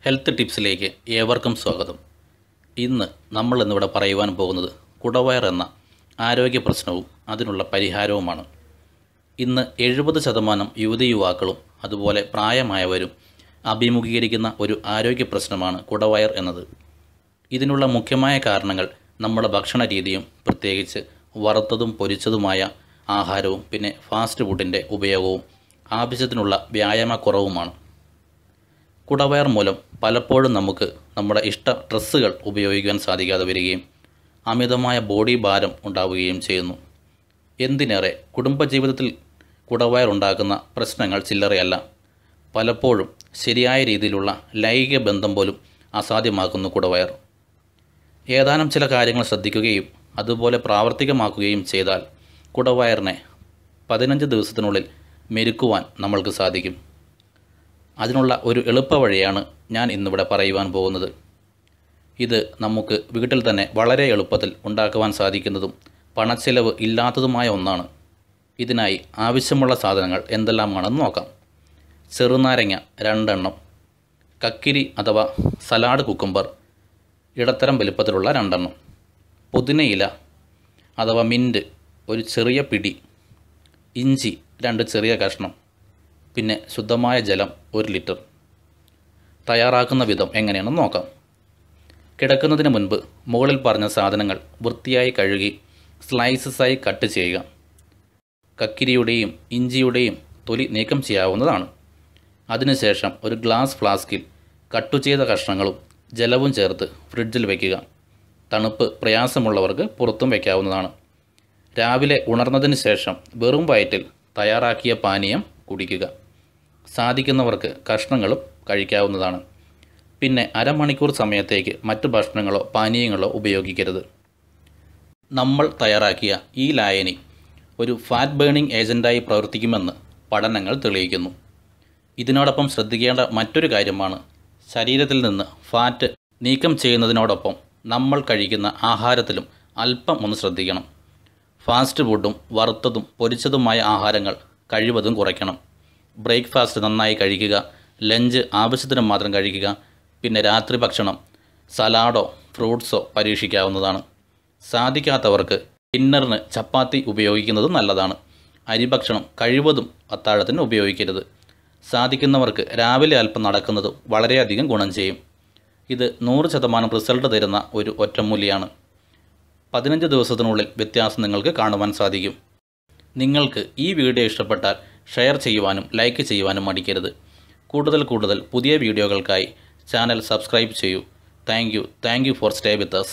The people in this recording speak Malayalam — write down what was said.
ഹെൽത്ത് ടിപ്സിലേക്ക് ഏവർക്കും സ്വാഗതം. ഇന്ന് നമ്മൾ ഇന്നിവിടെ പറയുവാൻ പോകുന്നത് കുടവയർ എന്ന ആരോഗ്യ പ്രശ്നവും അതിനുള്ള പരിഹാരവുമാണ്. ഇന്ന് 70% യുവതി യുവാക്കളും അതുപോലെ പ്രായമായവരും അഭിമുഖീകരിക്കുന്ന ഒരു ആരോഗ്യ പ്രശ്നമാണ് കുടവയർ എന്നത്. ഇതിനുള്ള മുഖ്യമായ കാരണങ്ങൾ നമ്മുടെ ഭക്ഷണ രീതിയും പ്രത്യേകിച്ച് വറുത്തതും പൊരിച്ചതുമായ ആഹാരവും പിന്നെ ഫാസ്റ്റ് ഫുഡിൻ്റെ ഉപയോഗവും ആവശ്യത്തിനുള്ള വ്യായാമക്കുറവുമാണ്. കുടവയർ മൂലം പലപ്പോഴും നമുക്ക് നമ്മുടെ ഇഷ്ട ഡ്രസ്സുകൾ ഉപയോഗിക്കാൻ സാധിക്കാതെ വരികയും അമിതമായ ബോഡി ഭാരം ഉണ്ടാവുകയും ചെയ്യുന്നു. എന്തിനേറെ കുടുംബജീവിതത്തിൽ കുടവയർ ഉണ്ടാക്കുന്ന പ്രശ്നങ്ങൾ ചില്ലറയല്ല. പലപ്പോഴും ശരിയായ രീതിയിലുള്ള ലൈംഗിക ബന്ധം പോലും അസാധ്യമാക്കുന്നു കുടവയർ. ഏതാനും ചില കാര്യങ്ങൾ ശ്രദ്ധിക്കുകയും അതുപോലെ പ്രാവർത്തികമാക്കുകയും ചെയ്താൽ കുടവയറിനെ 15 ദിവസത്തിനുള്ളിൽ മെരുക്കുവാൻ നമ്മൾക്ക് സാധിക്കും. അതിനുള്ള ഒരു എളുപ്പ വഴിയാണ് ഞാൻ ഇന്നിവിടെ പറയുവാൻ പോകുന്നത്. ഇത് നമുക്ക് വീട്ടിൽ തന്നെ വളരെ എളുപ്പത്തിൽ ഉണ്ടാക്കുവാൻ സാധിക്കുന്നതും പണച്ചിലവ് ഇല്ലാത്തതുമായ ഒന്നാണ്. ഇതിനായി ആവശ്യമുള്ള സാധനങ്ങൾ എന്തെല്ലാമാണെന്ന് നോക്കാം. ചെറുനാരങ്ങ 2 എണ്ണം, കക്കിരി അഥവാ സലാഡ് കുക്കുംബർ ഇടത്തരം വലുപ്പത്തിലുള്ള 2 എണ്ണം, പുതിനയില അഥവാ മിൻറ്റ് ഒരു ചെറിയ പിടി, ഇഞ്ചി 2 ചെറിയ കഷ്ണം, പിന്നെ ശുദ്ധമായ ജലം 1 ലിറ്റർ. തയ്യാറാക്കുന്ന വിധം എങ്ങനെയാണെന്ന് നോക്കാം. കിടക്കുന്നതിന് മുൻപ് മുകളിൽ പറഞ്ഞ സാധനങ്ങൾ വൃത്തിയായി കഴുകി സ്ലൈസസായി കട്ട് ചെയ്യുക. കക്കിരിയുടെയും ഇഞ്ചിയുടെയും തൊലി നീക്കം ചെയ്യാവുന്നതാണ്. അതിനുശേഷം ഒരു ഗ്ലാസ് ഫ്ലാസ്കിൽ കട്ടു ചെയ്ത കഷ്ണങ്ങളും ജലവും ചേർത്ത് ഫ്രിഡ്ജിൽ വയ്ക്കുക. തണുപ്പ് പ്രയാസമുള്ളവർക്ക് പുറത്തും വയ്ക്കാവുന്നതാണ്. രാവിലെ ഉണർന്നതിന് ശേഷം വെറും വയറ്റിൽ തയ്യാറാക്കിയ പാനീയം കുടിക്കുക. സാധിക്കുന്നവർക്ക് കഷ്ണങ്ങളും കഴിക്കാവുന്നതാണ്. പിന്നെ അരമണിക്കൂർ സമയത്തേക്ക് മറ്റു ഭക്ഷണങ്ങളോ പാനീയങ്ങളോ ഉപയോഗിക്കരുത്. നമ്മൾ തയ്യാറാക്കിയ ഈ ലായനി ഒരു ഫാറ്റ് ബേണിംഗ് ഏജൻറ്റായി പ്രവർത്തിക്കുമെന്ന് പഠനങ്ങൾ തെളിയിക്കുന്നു. ഇതിനോടൊപ്പം ശ്രദ്ധിക്കേണ്ട മറ്റൊരു കാര്യമാണ് ശരീരത്തിൽ നിന്ന് ഫാറ്റ് നീക്കം ചെയ്യുന്നതിനോടൊപ്പം നമ്മൾ കഴിക്കുന്ന ആഹാരത്തിലും അല്പം ഒന്ന് ശ്രദ്ധിക്കണം. ഫാസ്റ്റ് ഫുഡും വറുത്തതും പൊരിച്ചതുമായ ആഹാരങ്ങൾ കഴിവതും കുറയ്ക്കണം. ബ്രേക്ക്ഫാസ്റ്റ് നന്നായി കഴിക്കുക, ലഞ്ച് ആവശ്യത്തിന് മാത്രം കഴിക്കുക. പിന്നെ രാത്രി ഭക്ഷണം സലാഡോ ഫ്രൂട്ട്സോ പരീക്ഷിക്കാവുന്നതാണ്. സാധിക്കാത്തവർക്ക് ഡിന്നറിന് ചപ്പാത്തി ഉപയോഗിക്കുന്നത് നല്ലതാണ്. അരിഭക്ഷണം കഴിവതും അത്താഴത്തിന് ഉപയോഗിക്കരുത്. സാധിക്കുന്നവർക്ക് രാവിലെ അല്പം നടക്കുന്നത് വളരെയധികം ഗുണം ചെയ്യും. ഇത് 100% റിസൾട്ട് തരുന്ന ഒരു ഒറ്റമൂലിയാണ്. 15 ദിവസത്തിനുള്ളിൽ വ്യത്യാസം നിങ്ങൾക്ക് കാണുവാൻ സാധിക്കും. നിങ്ങൾക്ക് ഈ വീഡിയോ ഇഷ്ടപ്പെട്ടാൽ ഷെയർ ചെയ്യുവാനും ലൈക്ക് ചെയ്യുവാനും മടിക്കരുത്. കൂടുതൽ പുതിയ വീഡിയോകൾക്കായി ചാനൽ സബ്സ്ക്രൈബ് ചെയ്യൂ. Thank you for stay with us.